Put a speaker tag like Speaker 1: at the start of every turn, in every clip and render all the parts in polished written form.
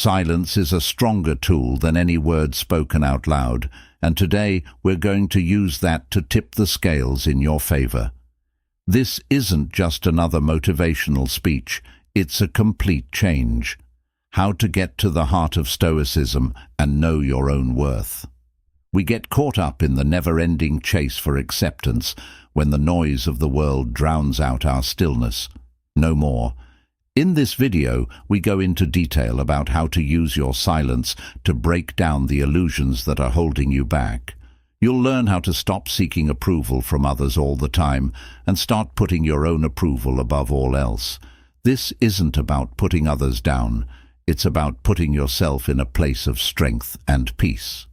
Speaker 1: Silence is a stronger tool than any word spoken out loud, and today we're going to use that to tip the scales in your favor. This isn't just another motivational speech, it's a complete change. How to get to the heart of Stoicism and know your own worth. We get caught up in the never-ending chase for acceptance when the noise of the world drowns out our stillness. No more. In this video, we go into detail about how to use your silence to break down the illusions that are holding you back. You'll learn how to stop seeking approval from others all the time and start putting your own approval above all else. This isn't about putting others down. It's about putting yourself in a place of strength and peace.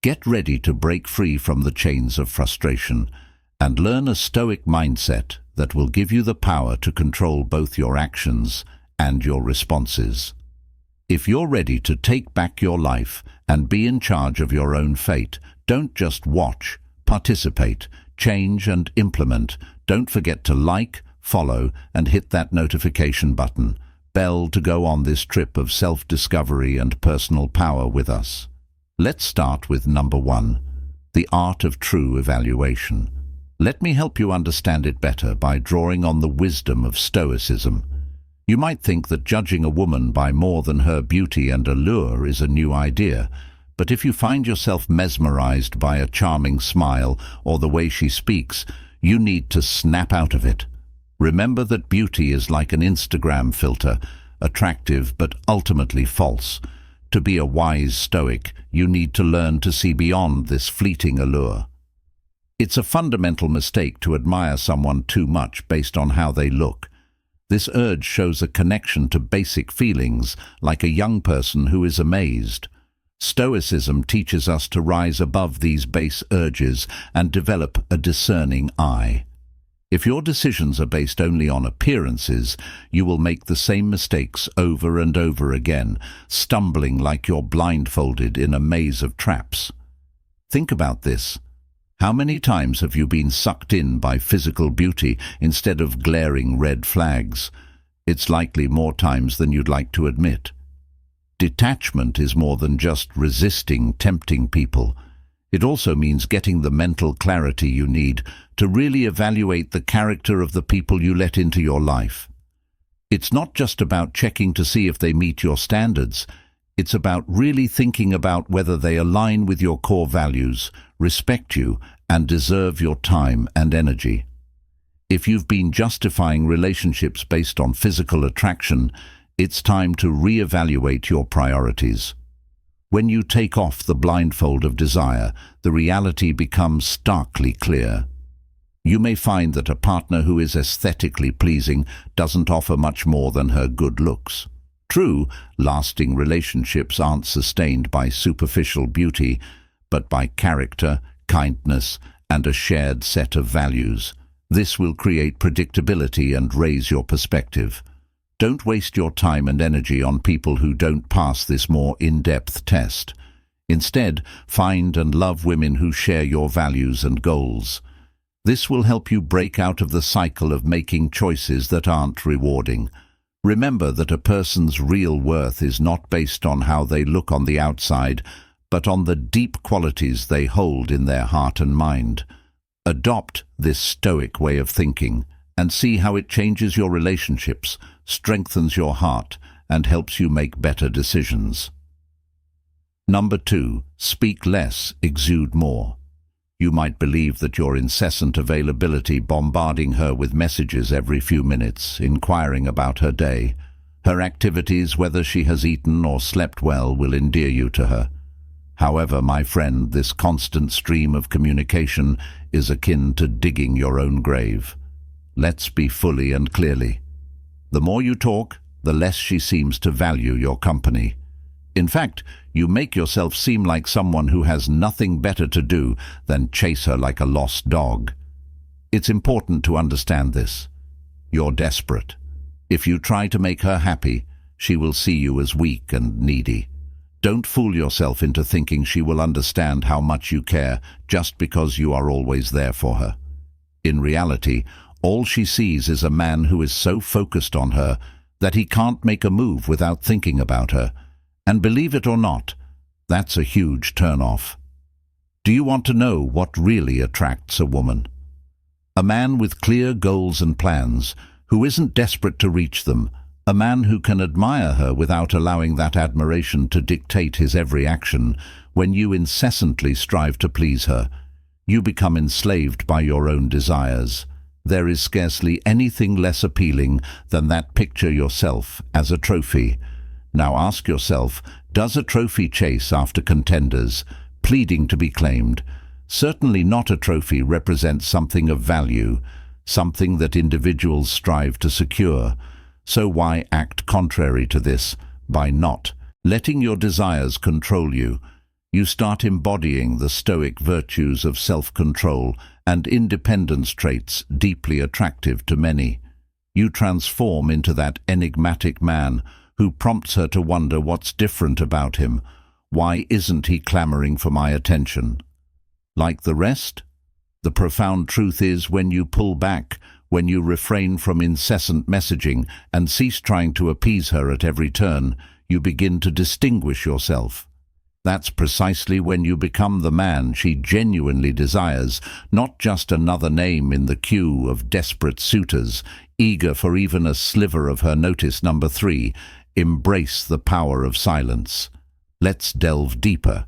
Speaker 1: Get ready to break free from the chains of frustration and learn a Stoic mindset that will give you the power to control both your actions and your responses. If you're ready to take back your life and be in charge of your own fate, don't just watch, participate, change and implement. Don't forget to like, follow and hit that notification bell to go on this trip of self-discovery and personal power with us. Let's start with number 1, the art of true evaluation. Let me help you understand it better by drawing on the wisdom of Stoicism. You might think that judging a woman by more than her beauty and allure is a new idea, but if you find yourself mesmerized by a charming smile or the way she speaks, you need to snap out of it. Remember that beauty is like an Instagram filter, attractive but ultimately false. To be a wise Stoic, you need to learn to see beyond this fleeting allure. It's a fundamental mistake to admire someone too much based on how they look. This urge shows a connection to basic feelings, like a young person who is amazed. Stoicism teaches us to rise above these base urges and develop a discerning eye. If your decisions are based only on appearances, you will make the same mistakes over and over again, stumbling like you're blindfolded in a maze of traps. Think about this. How many times have you been sucked in by physical beauty instead of glaring red flags? It's likely more times than you'd like to admit. Detachment is more than just resisting tempting people. It also means getting the mental clarity you need to really evaluate the character of the people you let into your life. It's not just about checking to see if they meet your standards. It's about really thinking about whether they align with your core values, respect you, and deserve your time and energy. If you've been justifying relationships based on physical attraction, it's time to reevaluate your priorities. When you take off the blindfold of desire, the reality becomes starkly clear. You may find that a partner who is aesthetically pleasing doesn't offer much more than her good looks. True, lasting relationships aren't sustained by superficial beauty, but by character, kindness, and a shared set of values. This will create predictability and raise your perspective. Don't waste your time and energy on people who don't pass this more in-depth test. Instead, find and love women who share your values and goals. This will help you break out of the cycle of making choices that aren't rewarding. Remember that a person's real worth is not based on how they look on the outside, but on the deep qualities they hold in their heart and mind. Adopt this Stoic way of thinking and see how it changes your relationships, strengthens your heart, and helps you make better decisions. Number 2, speak less, exude more. You might believe that your incessant availability, bombarding her with messages every few minutes, inquiring about her day, her activities, whether she has eaten or slept well, will endear you to her. However, my friend, this constant stream of communication is akin to digging your own grave. Let's be fully and clearly. The more you talk, the less she seems to value your company. In fact, you make yourself seem like someone who has nothing better to do than chase her like a lost dog. It's important to understand this. You're desperate. If you try to make her happy, she will see you as weak and needy. Don't fool yourself into thinking she will understand how much you care just because you are always there for her. In reality, all she sees is a man who is so focused on her that he can't make a move without thinking about her, And believe it or not, that's a huge turn-off. Do you want to know what really attracts a woman? A man with clear goals and plans, who isn't desperate to reach them, a man who can admire her without allowing that admiration to dictate his every action. When you incessantly strive to please her, you become enslaved by your own desires. There is scarcely anything less appealing than that picture yourself as a trophy. Now ask yourself, does a trophy chase after contenders, pleading to be claimed? Certainly not. A trophy represents something of value, something that individuals strive to secure. So why act contrary to this? By not letting your desires control you, you start embodying the Stoic virtues of self-control and independence, traits deeply attractive to many. You transform into that enigmatic man who prompts her to wonder what's different about him. Why isn't he clamoring for my attention? Like the rest? The profound truth is, when you pull back, when you refrain from incessant messaging and cease trying to appease her at every turn, you begin to distinguish yourself. That's precisely when you become the man she genuinely desires, not just another name in the queue of desperate suitors, eager for even a sliver of her notice. Number 3, embrace the power of silence. Let's delve deeper.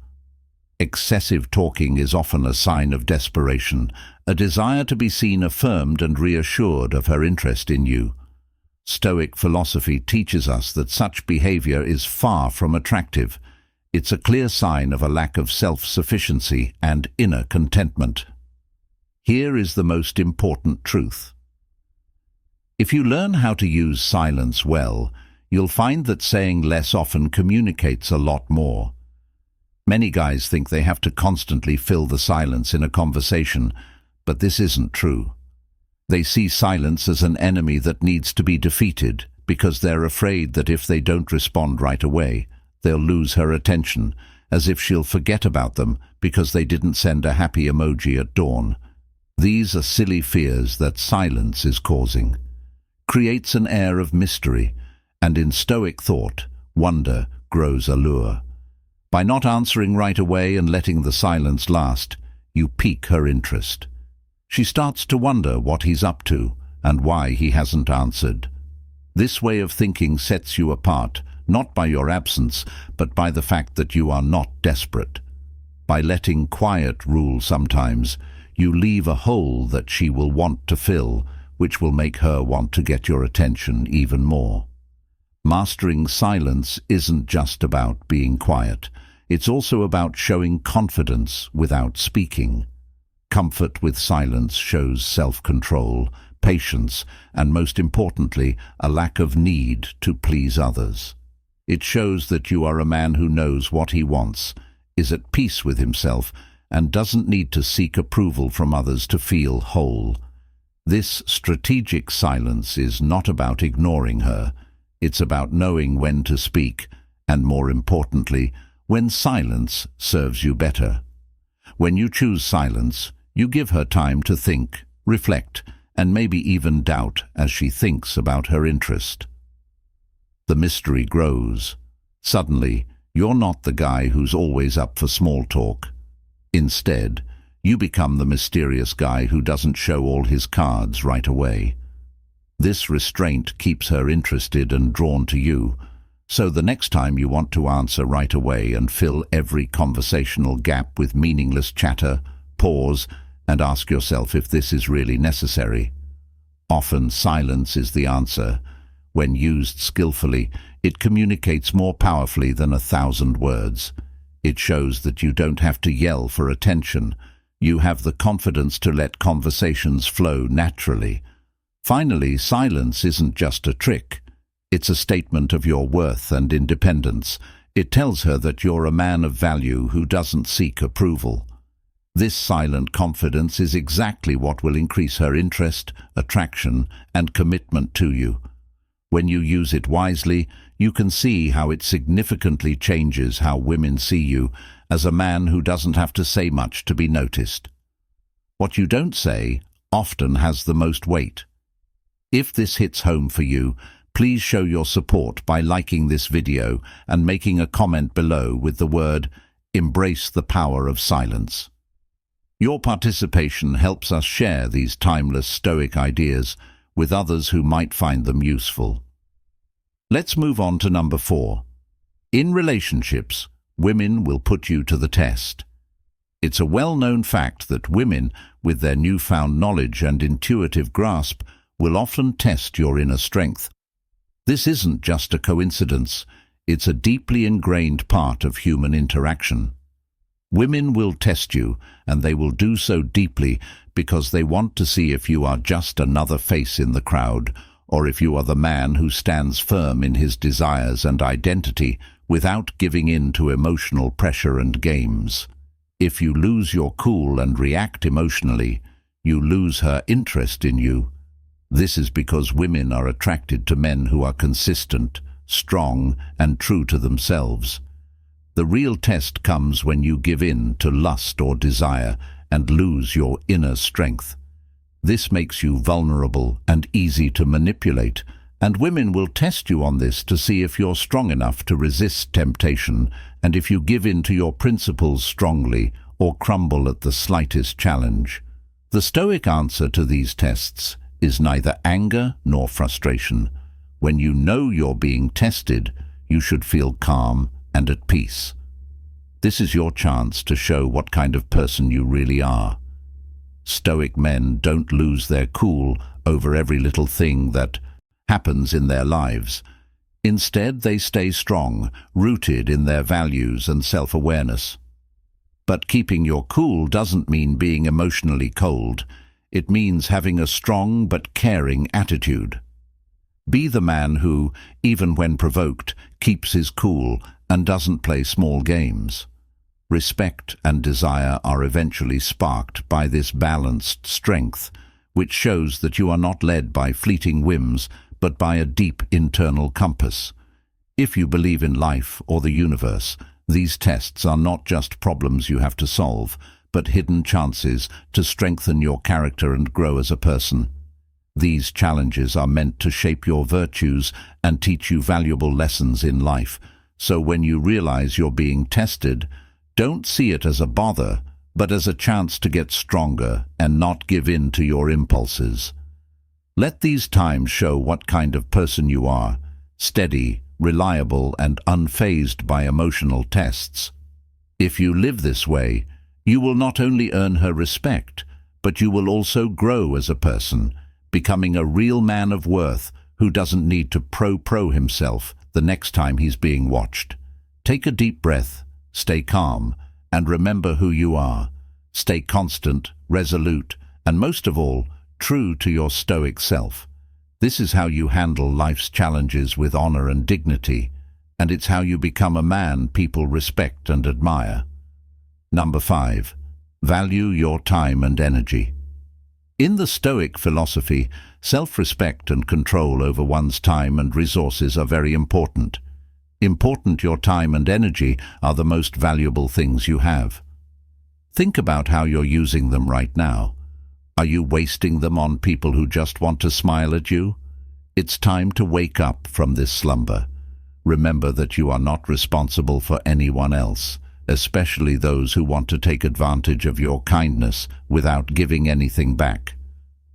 Speaker 1: Excessive talking is often a sign of desperation, a desire to be seen affirmed and reassured of her interest in you. Stoic philosophy teaches us that such behavior is far from attractive. It's a clear sign of a lack of self-sufficiency and inner contentment. Here is the most important truth. If you learn how to use silence well, you'll find that saying less often communicates a lot more. Many guys think they have to constantly fill the silence in a conversation, but this isn't true. They see silence as an enemy that needs to be defeated because they're afraid that if they don't respond right away, they'll lose her attention, as if she'll forget about them because they didn't send a happy emoji at dawn. These are silly fears that silence is causing. Creates an air of mystery, and in Stoic thought, wonder grows allure. By not answering right away and letting the silence last, you pique her interest. She starts to wonder what he's up to and why he hasn't answered. This way of thinking sets you apart, not by your absence, but by the fact that you are not desperate. By letting quiet rule sometimes, you leave a hole that she will want to fill, which will make her want to get your attention even more. Mastering silence isn't just about being quiet. It's also about showing confidence without speaking. Comfort with silence shows self-control, patience, and most importantly, a lack of need to please others. It shows that you are a man who knows what he wants, is at peace with himself, and doesn't need to seek approval from others to feel whole. This strategic silence is not about ignoring her. It's about knowing when to speak, and more importantly, when silence serves you better. When you choose silence, you give her time to think, reflect, and maybe even doubt as she thinks about her interest. The mystery grows. Suddenly, you're not the guy who's always up for small talk. Instead, you become the mysterious guy who doesn't show all his cards right away. This restraint keeps her interested and drawn to you, so the next time you want to answer right away and fill every conversational gap with meaningless chatter, pause and ask yourself if this is really necessary. Often silence is the answer. When used skillfully, it communicates more powerfully than 1,000 words. It shows that you don't have to yell for attention. You have the confidence to let conversations flow naturally. Finally, silence isn't just a trick. It's a statement of your worth and independence. It tells her that you're a man of value who doesn't seek approval. This silent confidence is exactly what will increase her interest, attraction, and commitment to you. When you use it wisely, you can see how it significantly changes how women see you as a man who doesn't have to say much to be noticed. What you don't say often has the most weight. If this hits home for you, Please show your support by liking this video and making a comment below with the word "Embrace the power of silence." Your participation helps us share these timeless Stoic ideas with others who might find them useful. Let's move on to number 4. In relationships, women will put you to the test. It's a well-known fact that women, with their newfound knowledge and intuitive grasp, will often test your inner strength. This isn't just a coincidence, it's a deeply ingrained part of human interaction. Women will test you, and they will do so deeply because they want to see if you are just another face in the crowd, or if you are the man who stands firm in his desires and identity without giving in to emotional pressure and games. If you lose your cool and react emotionally, you lose her interest in you. This is because women are attracted to men who are consistent, strong, and true to themselves. The real test comes when you give in to lust or desire and lose your inner strength. This makes you vulnerable and easy to manipulate, and women will test you on this to see if you're strong enough to resist temptation and if you give in to your principles strongly or crumble at the slightest challenge. The Stoic answer to these tests is neither anger nor frustration. When you know you're being tested, you should feel calm and at peace. This is your chance to show what kind of person you really are. Stoic men don't lose their cool over every little thing that happens in their lives. Instead, they stay strong, rooted in their values and self-awareness. But keeping your cool doesn't mean being emotionally cold. It means having a strong but caring attitude. Be the man who, even when provoked, keeps his cool and doesn't play small games. Respect and desire are eventually sparked by this balanced strength, which shows that you are not led by fleeting whims, but by a deep internal compass. If you believe in life or the universe, these tests are not just problems you have to solve, but hidden chances to strengthen your character and grow as a person. These challenges are meant to shape your virtues and teach you valuable lessons in life. So when you realize you're being tested, don't see it as a bother, but as a chance to get stronger and not give in to your impulses. Let these times show what kind of person you are: steady, reliable, and unfazed by emotional tests. If you live this way, you will not only earn her respect, but you will also grow as a person, becoming a real man of worth who doesn't need to pro himself the next time he's being watched. Take a deep breath, stay calm, and remember who you are. Stay constant, resolute, and most of all, true to your Stoic self. This is how you handle life's challenges with honor and dignity, and it's how you become a man people respect and admire. Number 5. Value your time and energy. In the Stoic philosophy, self-respect and control over one's time and resources are very important. Your time and energy are the most valuable things you have. Think about how you're using them right now. Are you wasting them on people who just want to smile at you? It's time to wake up from this slumber. Remember that you are not responsible for anyone else, especially those who want to take advantage of your kindness without giving anything back.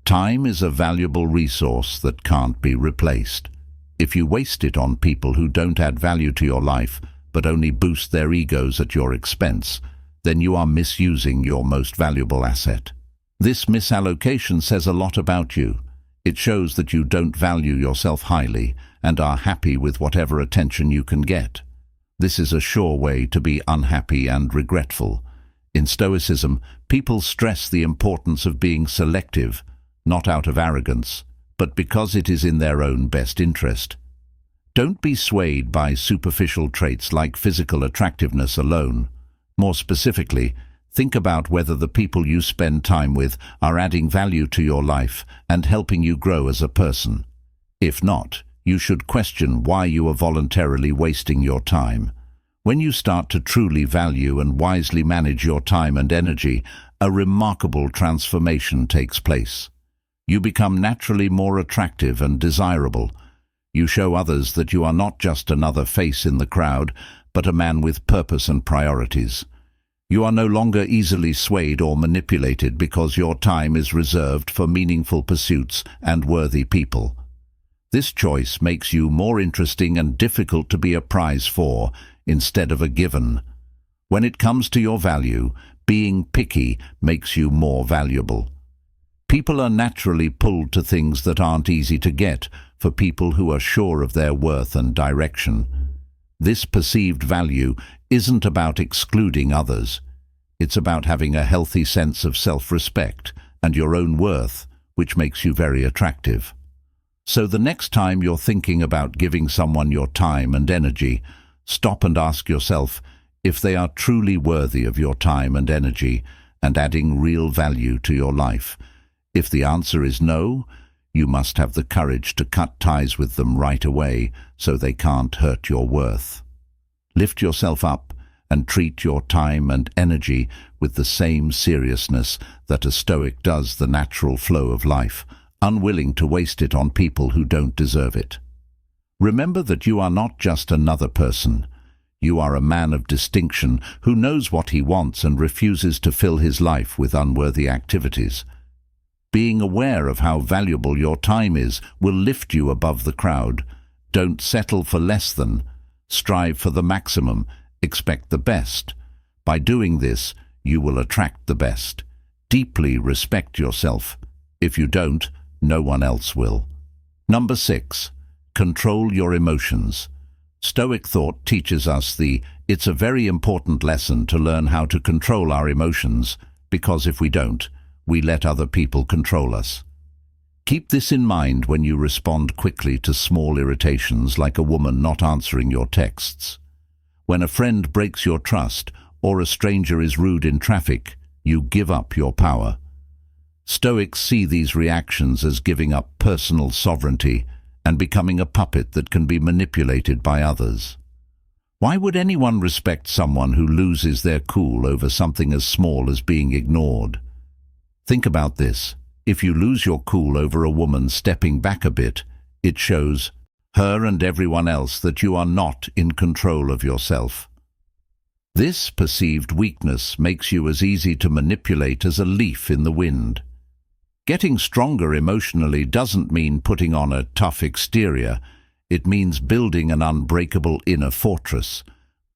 Speaker 1: Time is a valuable resource that can't be replaced. If you waste it on people who don't add value to your life, but only boost their egos at your expense, then you are misusing your most valuable asset. This misallocation says a lot about you. It shows that you don't value yourself highly and are happy with whatever attention you can get. This is a sure way to be unhappy and regretful. In Stoicism, people stress the importance of being selective, not out of arrogance, but because it is in their own best interest. Don't be swayed by superficial traits like physical attractiveness alone. More specifically, think about whether the people you spend time with are adding value to your life and helping you grow as a person. If not, you should question why you are voluntarily wasting your time. When you start to truly value and wisely manage your time and energy, a remarkable transformation takes place. You become naturally more attractive and desirable. You show others that you are not just another face in the crowd, but a man with purpose and priorities. You are no longer easily swayed or manipulated because your time is reserved for meaningful pursuits and worthy people. This choice makes you more interesting and difficult to be a prize for, instead of a given. When it comes to your value, being picky makes you more valuable. People are naturally pulled to things that aren't easy to get for people who are sure of their worth and direction. This perceived value isn't about excluding others. It's about having a healthy sense of self-respect and your own worth, which makes you very attractive. So the next time you're thinking about giving someone your time and energy, stop and ask yourself if they are truly worthy of your time and energy and adding real value to your life. If the answer is no, you must have the courage to cut ties with them right away so they can't hurt your worth. Lift yourself up and treat your time and energy with the same seriousness that a Stoic does the natural flow of life, unwilling to waste it on people who don't deserve it. Remember that you are not just another person. You are a man of distinction who knows what he wants and refuses to fill his life with unworthy activities. Being aware of how valuable your time is will lift you above the crowd. Don't settle for less than. Strive for the maximum. Expect the best. By doing this, you will attract the best. Deeply respect yourself. If you don't, no one else will. Number 6. Control your emotions. Stoic thought teaches us it's a very important lesson to learn how to control our emotions, because if we don't, we let other people control us. Keep this in mind when you respond quickly to small irritations like a woman not answering your texts. When a friend breaks your trust or a stranger is rude in traffic, you give up your power. Stoics see these reactions as giving up personal sovereignty and becoming a puppet that can be manipulated by others. Why would anyone respect someone who loses their cool over something as small as being ignored? Think about this. If you lose your cool over a woman stepping back a bit, it shows her and everyone else that you are not in control of yourself. This perceived weakness makes you as easy to manipulate as a leaf in the wind. Getting stronger emotionally doesn't mean putting on a tough exterior. It means building an unbreakable inner fortress.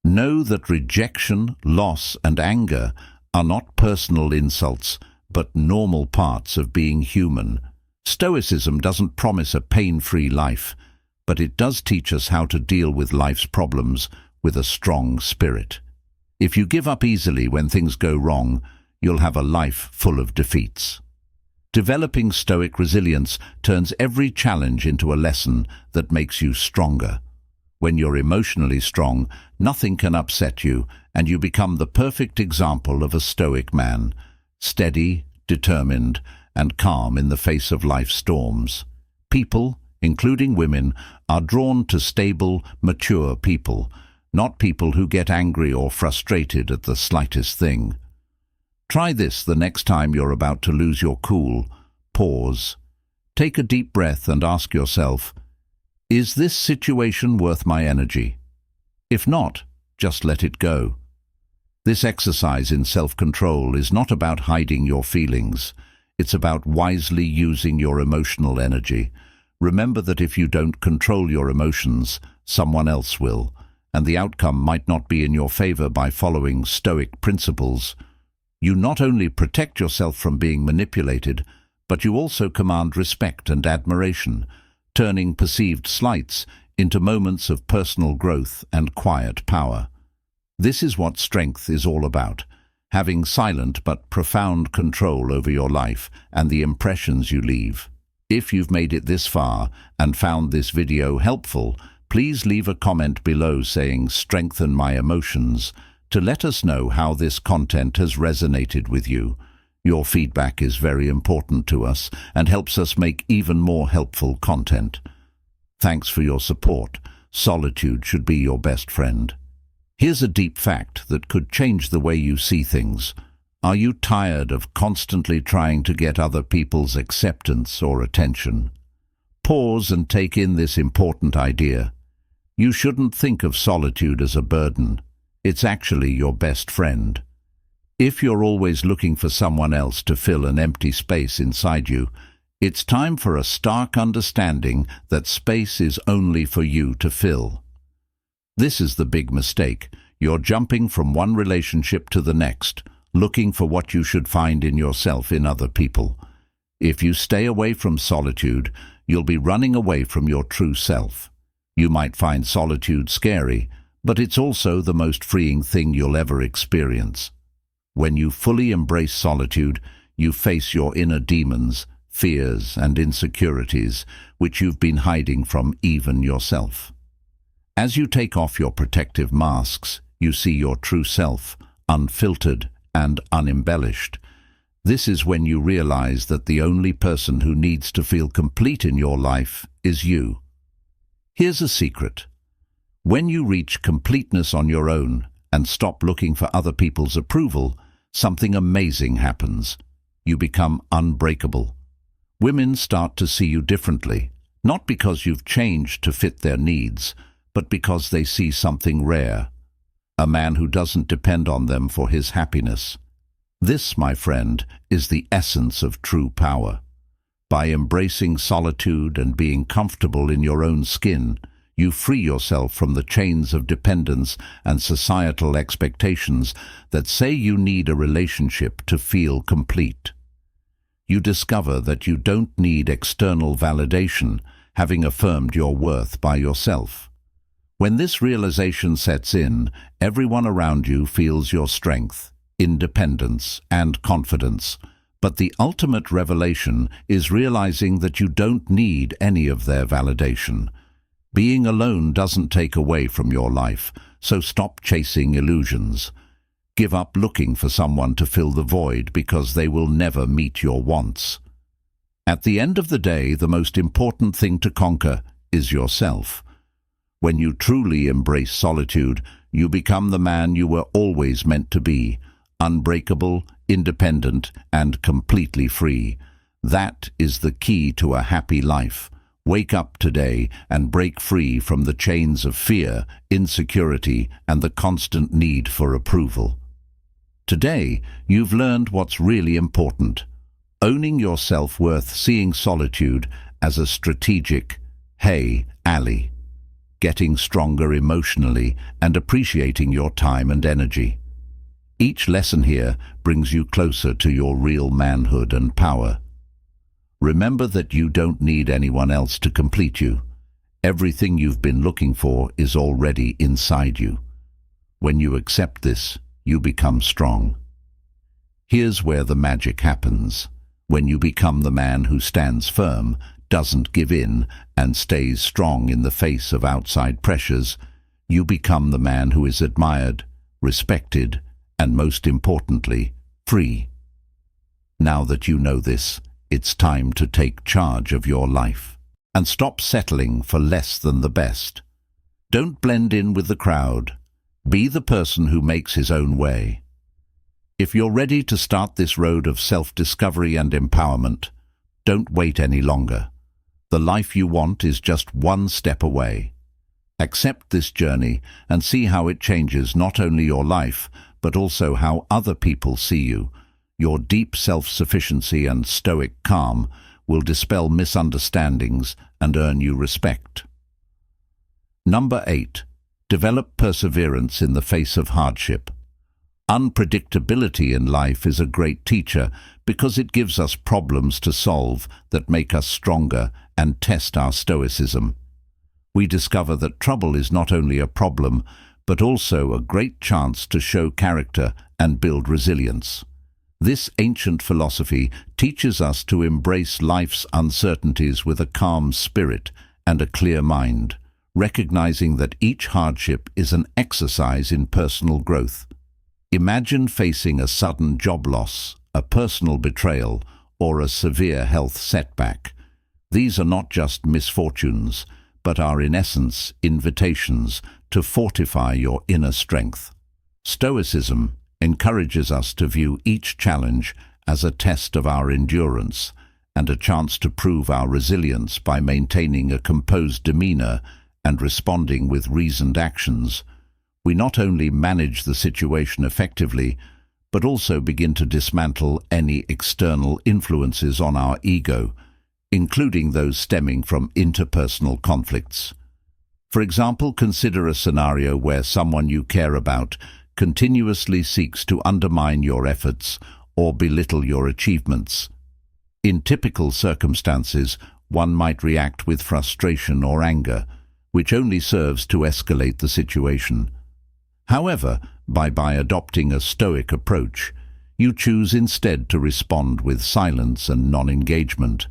Speaker 1: Know that rejection, loss, and anger are not personal insults, but normal parts of being human. Stoicism doesn't promise a pain-free life, but it does teach us how to deal with life's problems with a strong spirit. If you give up easily when things go wrong, you'll have a life full of defeats. Developing Stoic resilience turns every challenge into a lesson that makes you stronger. When you're emotionally strong, nothing can upset you, and you become the perfect example of a Stoic man, steady, determined, and calm in the face of life's storms. People, including women, are drawn to stable, mature people, not people who get angry or frustrated at the slightest thing. Try this the next time you're about to lose your cool. Pause. Take a deep breath and ask yourself, is this situation worth my energy? If not, just let it go. This exercise in self-control is not about hiding your feelings. It's about wisely using your emotional energy. Remember that if you don't control your emotions, someone else will, and the outcome might not be in your favor. By following Stoic principles, you not only protect yourself from being manipulated, but you also command respect and admiration, turning perceived slights into moments of personal growth and quiet power. This is what strength is all about, having silent but profound control over your life and the impressions you leave. If you've made it this far and found this video helpful, please leave a comment below saying "strengthen my emotions" to let us know how this content has resonated with you. Your feedback is very important to us and helps us make even more helpful content. Thanks for your support. Solitude should be your best friend. Here's a deep fact that could change the way you see things. Are you tired of constantly trying to get other people's acceptance or attention? Pause and take in this important idea. You shouldn't think of solitude as a burden. It's actually your best friend. If you're always looking for someone else to fill an empty space inside you, it's time for a stark understanding that space is only for you to fill. This is the big mistake. You're jumping from one relationship to the next, looking for what you should find in yourself in other people. If you stay away from solitude, you'll be running away from your true self. You might find solitude scary, but it's also the most freeing thing you'll ever experience. When you fully embrace solitude, you face your inner demons, fears, and insecurities, which you've been hiding from even yourself. As you take off your protective masks, you see your true self, unfiltered and unembellished. This is when you realize that the only person who needs to feel complete in your life is you. Here's a secret. When you reach completeness on your own and stop looking for other people's approval, something amazing happens. You become unbreakable. Women start to see you differently, not because you've changed to fit their needs, but because they see something rare, a man who doesn't depend on them for his happiness. This, my friend, is the essence of true power. By embracing solitude and being comfortable in your own skin, you free yourself from the chains of dependence and societal expectations that say you need a relationship to feel complete. You discover that you don't need external validation, having affirmed your worth by yourself. When this realization sets in, everyone around you feels your strength, independence, and confidence. But the ultimate revelation is realizing that you don't need any of their validation. Being alone doesn't take away from your life, so stop chasing illusions. Give up looking for someone to fill the void because they will never meet your wants. At the end of the day, the most important thing to conquer is yourself. When you truly embrace solitude, you become the man you were always meant to be, unbreakable, independent, and completely free. That is the key to a happy life. Wake up today and break free from the chains of fear, insecurity, and the constant need for approval. Today, you've learned what's really important. Owning your self-worth, seeing solitude as a strategic, hey, ally. Getting stronger emotionally and appreciating your time and energy. Each lesson here brings you closer to your real manhood and power. Remember that you don't need anyone else to complete you. Everything you've been looking for is already inside you. When you accept this, you become strong. Here's where the magic happens. When you become the man who stands firm, doesn't give in, and stays strong in the face of outside pressures, you become the man who is admired, respected, and most importantly, free. Now that you know this, it's time to take charge of your life and stop settling for less than the best. Don't blend in with the crowd. Be the person who makes his own way. If you're ready to start this road of self-discovery and empowerment, don't wait any longer. The life you want is just one step away. Accept this journey and see how it changes not only your life, but also how other people see you. Your deep self-sufficiency and stoic calm will dispel misunderstandings and earn you respect. Number 8. Develop perseverance in the face of hardship. Unpredictability in life is a great teacher because it gives us problems to solve that make us stronger and test our stoicism. We discover that trouble is not only a problem, but also a great chance to show character and build resilience. This ancient philosophy teaches us to embrace life's uncertainties with a calm spirit and a clear mind, recognizing that each hardship is an exercise in personal growth. Imagine facing a sudden job loss, a personal betrayal, or a severe health setback. These are not just misfortunes, but are in essence invitations to fortify your inner strength. Stoicism encourages us to view each challenge as a test of our endurance and a chance to prove our resilience by maintaining a composed demeanor and responding with reasoned actions, we not only manage the situation effectively, but also begin to dismantle any external influences on our ego, including those stemming from interpersonal conflicts. For example, consider a scenario where someone you care about continuously seeks to undermine your efforts or belittle your achievements. In typical circumstances, one might react with frustration or anger, which only serves to escalate the situation. However, by adopting a Stoic approach, you choose instead to respond with silence and non-engagement.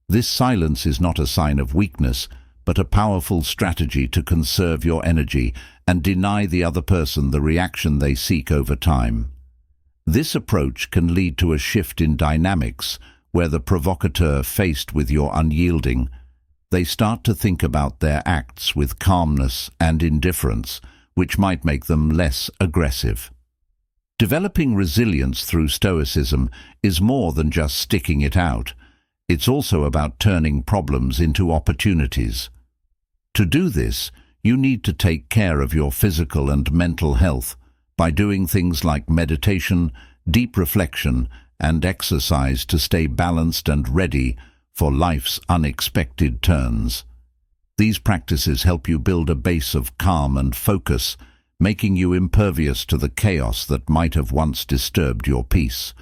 Speaker 1: This silence is not a sign of weakness, but a powerful strategy to conserve your energy and deny the other person the reaction they seek over time. This approach can lead to a shift in dynamics, where the provocateur, faced with your unyielding, they start to think about their acts with calmness and indifference, which might make them less aggressive. Developing resilience through Stoicism is more than just sticking it out. It's also about turning problems into opportunities. To do this, you need to take care of your physical and mental health by doing things like meditation, deep reflection, and exercise to stay balanced and ready for life's unexpected turns. These practices help you build a base of calm and focus, making you impervious to the chaos that might have once disturbed your peace.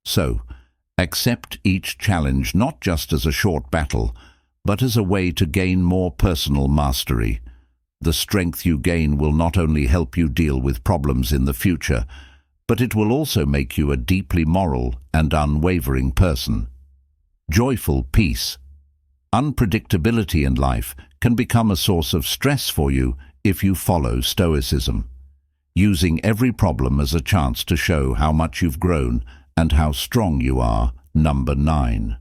Speaker 1: So, accept each challenge not just as a short battle, but as a way to gain more personal mastery. The strength you gain will not only help you deal with problems in the future, but it will also make you a deeply moral and unwavering person. Joyful peace. Unpredictability in life can become a source of stress for you if you follow Stoicism, using every problem as a chance to show how much you've grown and how strong you are. Number 9.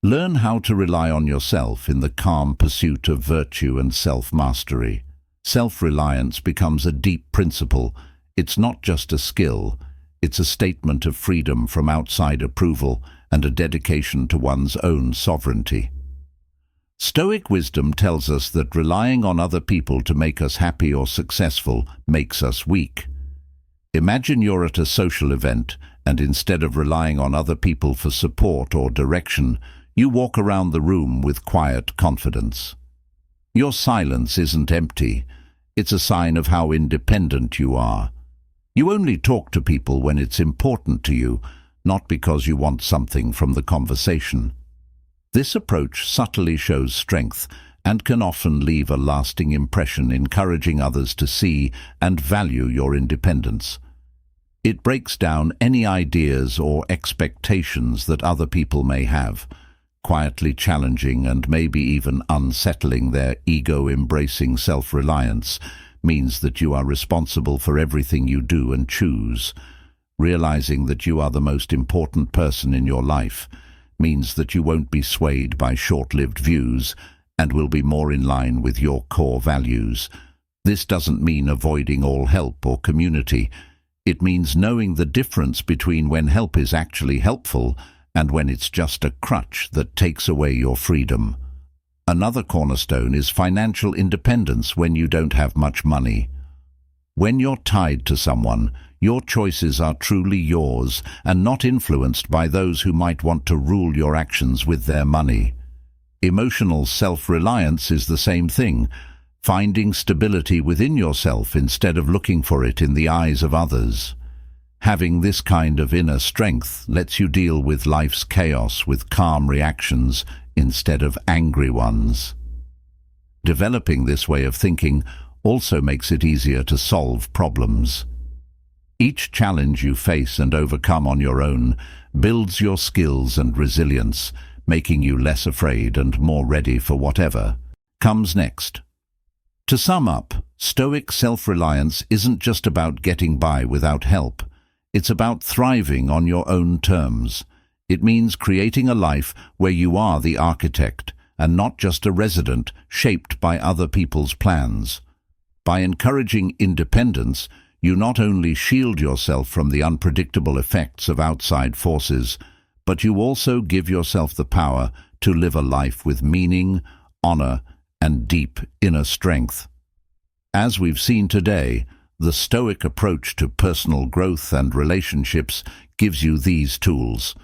Speaker 1: Learn how to rely on yourself in the calm pursuit of virtue and self-mastery. Self-reliance becomes a deep principle. It's not just a skill, it's a statement of freedom from outside approval and a dedication to one's own sovereignty. Stoic wisdom tells us that relying on other people to make us happy or successful makes us weak. Imagine you're at a social event, and instead of relying on other people for support or direction, you walk around the room with quiet confidence. Your silence isn't empty, it's a sign of how independent you are. You only talk to people when it's important to you, not because you want something from the conversation. This approach subtly shows strength and can often leave a lasting impression, encouraging others to see and value your independence. It breaks down any ideas or expectations that other people may have, quietly challenging and maybe even unsettling their ego-embracing self-reliance means that you are responsible for everything you do and choose. Realizing that you are the most important person in your life means that you won't be swayed by short-lived views and will be more in line with your core values. This doesn't mean avoiding all help or community. It means knowing the difference between when help is actually helpful and when it's just a crutch that takes away your freedom. Another cornerstone is financial independence when you don't have much money. When you're tied to someone, your choices are truly yours and not influenced by those who might want to rule your actions with their money. Emotional self-reliance is the same thing, finding stability within yourself instead of looking for it in the eyes of others. Having this kind of inner strength lets you deal with life's chaos with calm reactions instead of angry ones. Developing this way of thinking also makes it easier to solve problems. Each challenge you face and overcome on your own builds your skills and resilience, making you less afraid and more ready for whatever comes next. To sum up, Stoic self-reliance isn't just about getting by without help. It's about thriving on your own terms. It means creating a life where you are the architect and not just a resident shaped by other people's plans. By encouraging independence, you not only shield yourself from the unpredictable effects of outside forces, but you also give yourself the power to live a life with meaning, honor, and deep inner strength. As we've seen today, the Stoic approach to personal growth and relationships gives you these tools.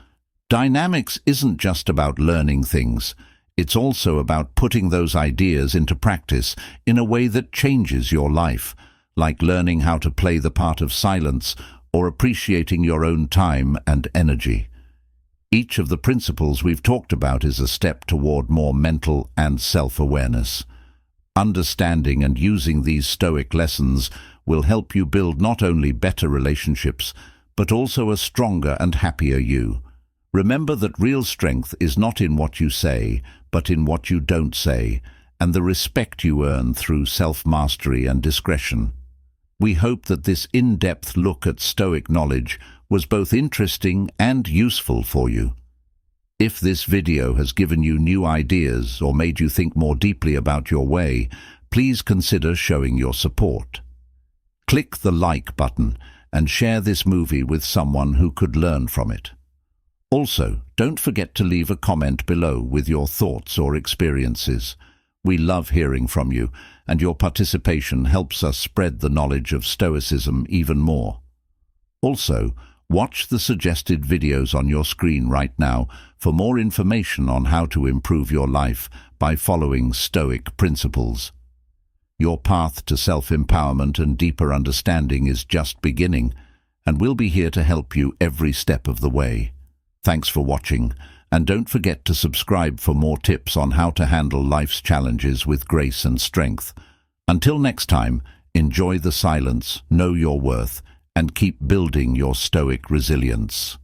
Speaker 1: Dynamics isn't just about learning things. It's also about putting those ideas into practice in a way that changes your life, like learning how to play the part of silence or appreciating your own time and energy. Each of the principles we've talked about is a step toward more mental and self-awareness. Understanding and using these Stoic lessons will help you build not only better relationships, but also a stronger and happier you. Remember that real strength is not in what you say, but in what you don't say, and the respect you earn through self-mastery and discretion. We hope that this in-depth look at Stoic knowledge was both interesting and useful for you. If this video has given you new ideas or made you think more deeply about your way, please consider showing your support. Click the like button and share this movie with someone who could learn from it. Also, don't forget to leave a comment below with your thoughts or experiences. We love hearing from you, and your participation helps us spread the knowledge of Stoicism even more. Also, watch the suggested videos on your screen right now for more information on how to improve your life by following Stoic principles. Your path to self-empowerment and deeper understanding is just beginning, and we'll be here to help you every step of the way. Thanks for watching, and don't forget to subscribe for more tips on how to handle life's challenges with grace and strength. Until next time, enjoy the silence, know your worth, and keep building your Stoic resilience.